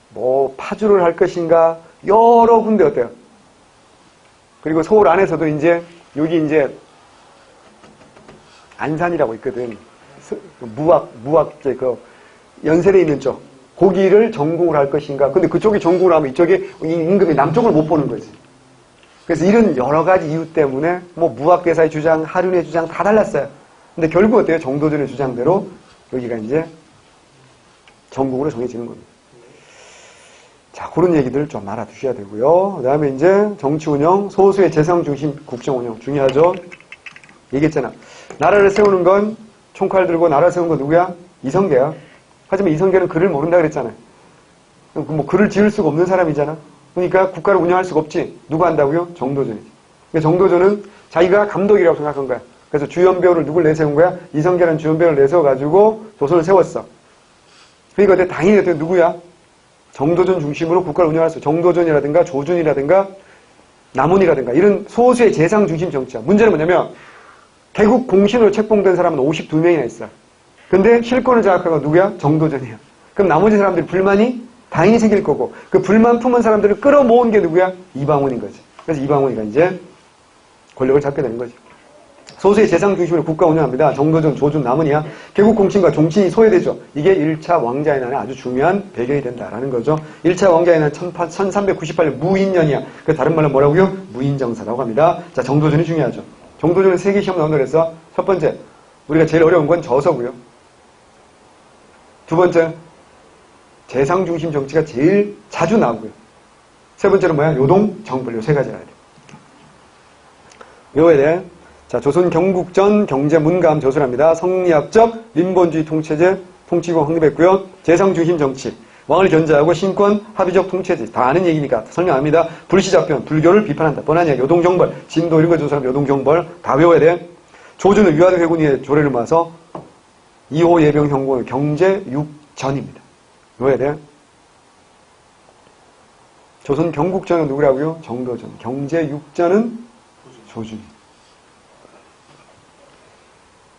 Speaker 1: 뭐 파주를 할 것인가, 여러 군데 어때요? 그리고 서울 안에서도 이제 여기 이제 안산이라고 있거든. 무학제 그 연세대에 있는 쪽. 거기를 전공을 할 것인가. 근데 그쪽이 전공을 하면 이쪽에 임금이 남쪽을 못 보는 거지. 그래서 이런 여러 가지 이유 때문에 뭐 무학대사의 주장, 하륜의 주장 다 달랐어요. 근데 결국 어때요? 정도전의 주장대로 여기가 이제 전국으로 정해지는 겁니다. 자, 그런 얘기들 좀 알아두셔야 되고요. 그 다음에 이제 정치 운영, 소수의 재상 중심 국정 운영 중요하죠. 얘기했잖아. 나라를 세우는 건 총칼 들고 나라 세운 건 누구야? 이성계야. 하지만 이성계는 글을 모른다 그랬잖아요. 뭐 글을 지을 수가 없는 사람이잖아. 그러니까 국가를 운영할 수가 없지. 누가 한다고요? 정도전이지. 그러니까 정도전은 자기가 감독이라고 생각한 거야. 그래서 주연배우를 누굴 내세운 거야? 이성계라는 주연배우를 내세워가지고 조선을 세웠어. 그러니까 당연히 누구야? 정도전 중심으로 국가를 운영할 수, 정도전이라든가 조준이라든가 남원이라든가 이런 소수의 재상 중심 정치야. 문제는 뭐냐면 개국 공신으로 책봉된 사람은 52명이나 있어. 근데 실권을 장악한 건 누구야? 정도전이야. 그럼 나머지 사람들이 불만이 당연히 생길 거고 그 불만 품은 사람들을 끌어모은 게 누구야? 이방원인 거지. 그래서 이방원이가 이제 권력을 잡게 되는 거지. 소수의 재상 중심으로 국가 운영합니다. 정도전, 조준, 남은이야. 개국 공신과 종친이 소외되죠. 이게 1차 왕자의 난의 아주 중요한 배경이 된다라는 거죠. 1차 왕자의 난 1398년 무인년이야. 그 다른 말로 뭐라고요? 무인정사라고 합니다. 자, 정도전이 중요하죠. 정도전은 세계 시험 나온다고 해서 첫 번째, 우리가 제일 어려운 건 저서고요. 두 번째, 재상 중심 정치가 제일 자주 나오고요. 세 번째는 뭐야? 요동, 정벌. 요 세 가지 알아야 돼. 요에 대해 자, 조선 경국전 경제 문감 저술합니다. 성리학적 민본주의 통체제 통치고 확립했고요. 재상 중심 정치, 왕을 견제하고 신권 합의적 통체제 다 아는 얘기니까 설명합니다. 불시잡변, 불교를 비판한다. 뻔한 얘기. 요동정벌, 진도 이런 거 준 사람 요동정벌 다 외워야 돼. 조준은 위화도 회군의 조례를 모아서 2호 예병 형공 경제 육전입니다. 외워야 돼. 조선 경국전은 누구라고요? 정도전. 경제 육전은 조준.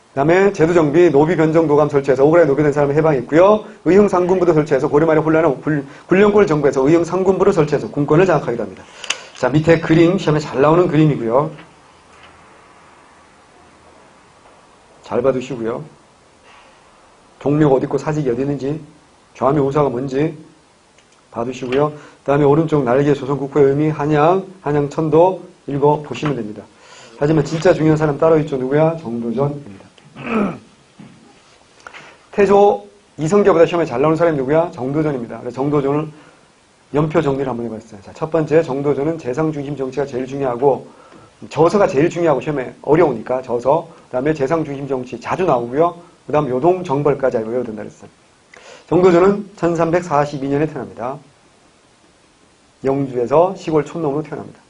Speaker 1: 그 다음에 제도정비, 노비변정도감 설치해서 억울하게 노비된 사람을 해방했고요. 의형상군부도 설치해서 고려 말에 혼란한 군령권을 정부해서 의형상군부를 설치해서 군권을 장악하기도 합니다. 자, 밑에 그림, 시험에 잘 나오는 그림이고요. 잘 봐두시고요. 종묘가 어디 있고 사직이 어디 있는지, 좌묘 우사가 뭔지 봐두시고요. 그 다음에 오른쪽 날개 조선국호의 의미, 한양, 한양천도 읽어보시면 됩니다. 하지만 진짜 중요한 사람 따로 있죠. 누구야? 정도전입니다. 태조 이성계보다 시험에 잘 나오는 사람이 누구야? 정도전입니다. 그래서 정도전을 연표 정리를 한번 해봤어요. 자, 첫 번째 정도전은 재상 중심 정치가 제일 중요하고 저서가 제일 중요하고 시험에 어려우니까 저서, 그 다음에 재상 중심 정치 자주 나오고요. 그 다음 요동 정벌까지 알고 외워야 된다 그랬어요. 정도전은 1342년에 태어납니다. 영주에서 시골 촌놈으로 태어납니다.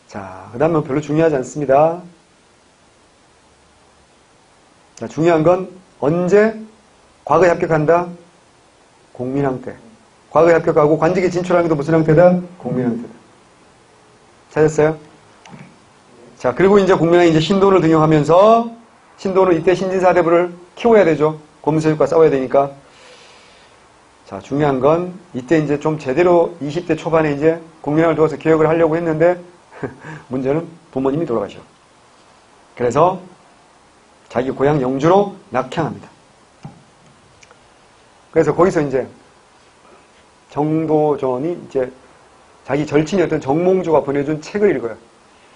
Speaker 1: 자, 그 다음은 별로 중요하지 않습니다. 자, 중요한 건 언제 과거에 합격한다? 공민왕 때. 과거에 합격하고 관직에 진출하는 게 무슨 형태다? 공민왕 때다. 찾았어요? 자, 그리고 이제 공민왕이 이제 신돈을 등용하면서 신돈은 이때 신진사대부를 키워야 되죠. 고문세력과 싸워야 되니까. 자, 중요한 건 이때 이제 좀 제대로 20대 초반에 이제 공민왕을 두어서 개혁을 하려고 했는데 문제는 부모님이 돌아가셔. 그래서 자기 고향 영주로 낙향합니다. 그래서 거기서 이제 정도전이 이제 자기 절친이었던 정몽주가 보내준 책을 읽어요.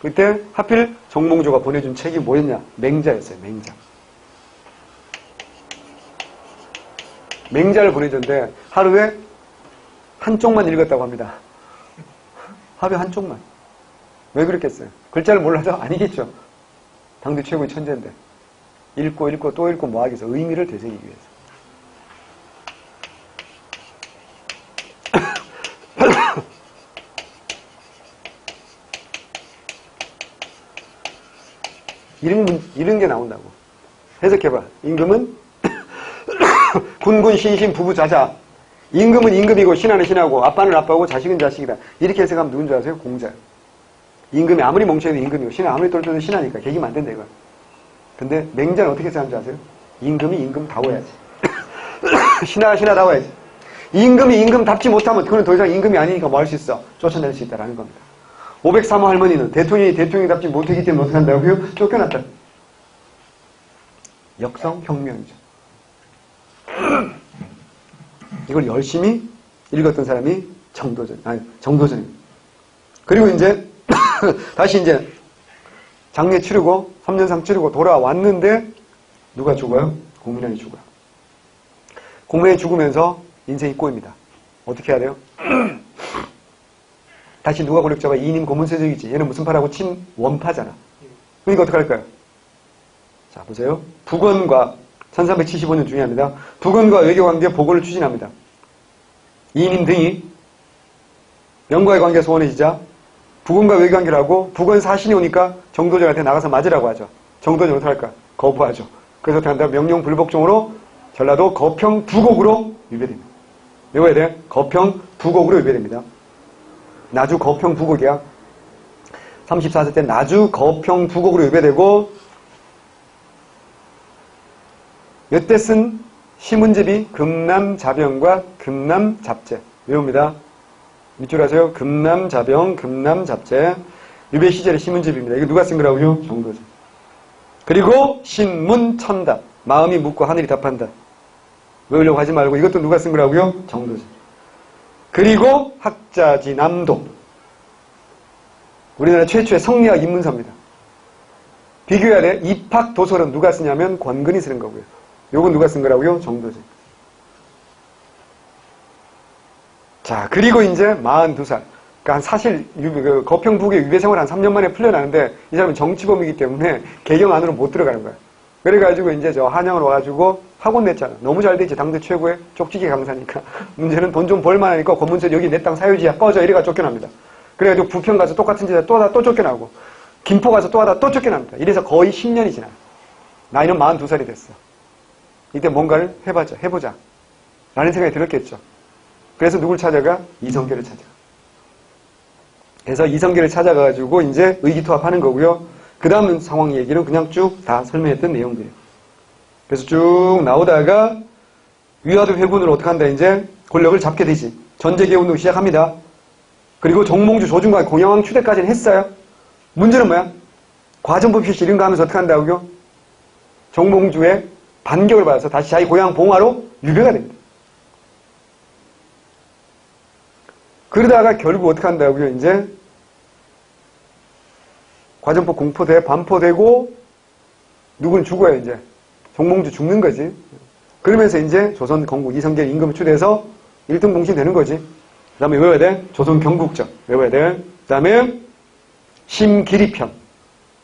Speaker 1: 그때 하필 정몽주가 보내준 책이 뭐였냐? 맹자였어요. 맹자. 맹자를 보내줬는데 하루에 한쪽만 읽었다고 합니다. 하루에 한쪽만. 왜 그랬겠어요? 글자를 몰라서? 아니겠죠. 당대 최고의 천재인데. 읽고 또 읽고 뭐 하겠어. 의미를 되새기기 위해서. 이런 게 나온다고. 해석해봐. 임금은 군군, 신신, 부부, 자자. 임금은 임금이고 신하는 신하고 아빠는 아빠고 자식은 자식이다. 이렇게 해석하면 누군 줄 아세요? 공자예요. 임금이 아무리 멍청해도 임금이고 신하 아무리 똘똘해도 신하니까 개기면 안 된다 이거. 근데 맹자는 어떻게 생각하는 줄 아세요? 임금이 임금다워야지. 신하가 신하다워야지. 임금이 임금답지 못하면 그건 더 이상 임금이 아니니까 뭐 할 수 있어? 쫓아낼 수 있다라는 겁니다. 503호 할머니는 대통령이 대통령답지 못하기 때문에 어떻게 한다고요? 쫓겨났다. 역성혁명이죠. 이걸 열심히 읽었던 사람이 정도전입니다. 그리고 이제 다시 이제 장례 치르고 3년상 치르고 돌아왔는데 누가 죽어요? 공민왕이 죽어요. 공민왕이 죽으면서 인생이 꼬입니다. 어떻게 해야 돼요? 다시 누가 권력자가 이인임 고문세족이지. 얘는 무슨 파라고 친원파잖아. 그러니까 어떻게 할까요? 자 보세요. 북원과 1375년 중요합니다. 북원과 외교관계 보고를 추진합니다. 이인임 등이 명과의 관계 소원해지자 북원과 외교관계를 하고 북원 사신이 오니까 정도전한테 나가서 맞으라고 하죠. 정도전 어떻게 할까? 거부하죠. 그래서 어떻게 한다? 명령 불복종으로 전라도 거평 부곡으로 유배됩니다. 외워야 돼. 거평 부곡으로 유배됩니다. 나주 거평 부곡이야. 34세 때 나주 거평 부곡으로 유배되고 이때 쓴 시문제비 금남자병과 금남잡제 외웁니다. 밑줄 하세요. 금남자병, 금남잡제 유배 시절의 시문제비입니다. 이거 누가 쓴 거라고요? 정도전. 그리고 신문천답 마음이 묻고 하늘이 답한다. 외우려고 하지 말고 이것도 누가 쓴 거라고요? 정도전. 그리고 학자지 남도 우리나라 최초의 성리학 입문서입니다. 비교해야 돼. 입학도서는 누가 쓰냐면 권근이 쓰는 거고요. 요건 누가 쓴 거라고요? 정도전. 자, 그리고 이제 42살. 그러니까 사실 거평북의 유배 생활 한 3년 만에 풀려나는데 이 사람은 정치범이기 때문에 개경 안으로 못 들어가는 거야. 그래가지고 이제 저 한양으로 와가지고 학원 냈잖아. 너무 잘 되지. 당대 최고의 쪽지기 강사니까. 문제는 돈 좀 벌만하니까 권문서 여기 내 땅 사유지야. 꺼져. 이래가 쫓겨납니다. 그래가지고 부평 가서 똑같은 짓에 또 쫓겨나고 김포 가서 또 하다 또 쫓겨납니다. 이래서 거의 10년이 지나요. 나이는 42살이 됐어. 이때 뭔가를 해보자. 라는 생각이 들었겠죠. 그래서 누굴 찾아가? 이성계를 찾아가. 그래서 이성계를 찾아가가지고 이제 의기투합하는 거고요. 그 다음 상황 얘기는 그냥 쭉 다 설명했던 내용들이에요. 그래서 쭉 나오다가 위화도 회군으로 어떻게 한다 이제 권력을 잡게 되지. 전제개운동 시작합니다. 그리고 정몽주, 조중관, 공양왕 추대까지는 했어요. 문제는 뭐야? 과전법 실시 이런 거 하면서 어떻게 한다고요? 정몽주의 반격을 받아서 다시 자기 고향 봉화로 유배가 됩니다. 그러다가 결국 어떻게 한다고요? 이제 과전법 공포돼, 반포되고 누군 죽어요 이제. 정몽주 죽는 거지. 그러면서 이제 조선 건국 이성계 임금을 추대해서 1등 공신 되는 거지. 그 다음에 외워야 돼. 조선 경국정 외워야 돼. 그 다음에 심기리편.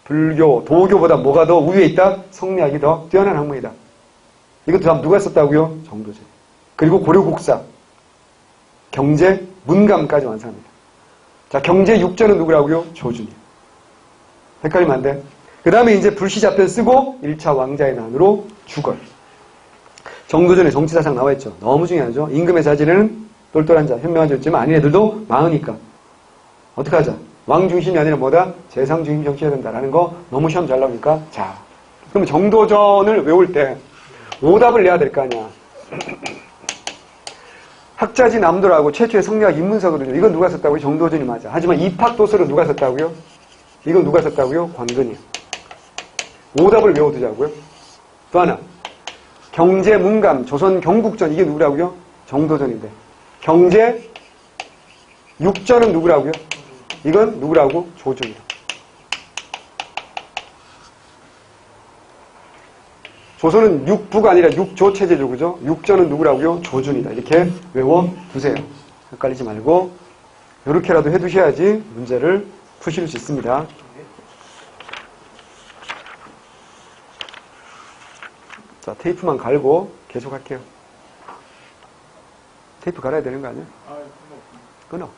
Speaker 1: 불교, 도교보다 뭐가 더 우위에 있다? 성리학이 더 뛰어난 학문이다. 이것도 다음 누가 썼다고요? 정도전. 그리고 고려국사. 경제, 문감까지 완성합니다. 자, 경제 6전은 누구라고요? 조준이에요. 헷갈리면 안 돼. 그 다음에 이제 불시자편 쓰고 1차 왕자의 난으로 죽어요. 정도전에 정치사상 나와있죠. 너무 중요하죠. 임금의 자질에는 똘똘한 자, 현명한 자 있지만 아닌 애들도 많으니까. 어떻게 하자? 왕 중심이 아니라 뭐다? 재상 중심 정치해야 된다라는 거 너무 시험 잘 나오니까. 자, 그럼 정도전을 외울 때 오답을 내야 될 거 아니야. 학자지 남도라고 최초의 성리학 입문서거든요. 이건 누가 썼다고요? 정도전이 맞아. 하지만 입학도서를 누가 썼다고요? 이건 누가 썼다고요? 관근이요. 오답을 외워두자고요. 또 하나. 경제, 문감, 조선 경국전 이게 누구라고요? 정도전인데. 경제 6전은 누구라고요? 이건 누구라고? 조준이요. 조선은 6부가 아니라 6조 체제죠. 그죠? 6전은 누구라고요? 조준이다. 이렇게 외워두세요. 헷갈리지 말고 이렇게라도 해두셔야지 문제를 푸실 수 있습니다. 자, 테이프만 갈고 계속 할게요. 테이프 갈아야 되는 거 아니야? 끊어.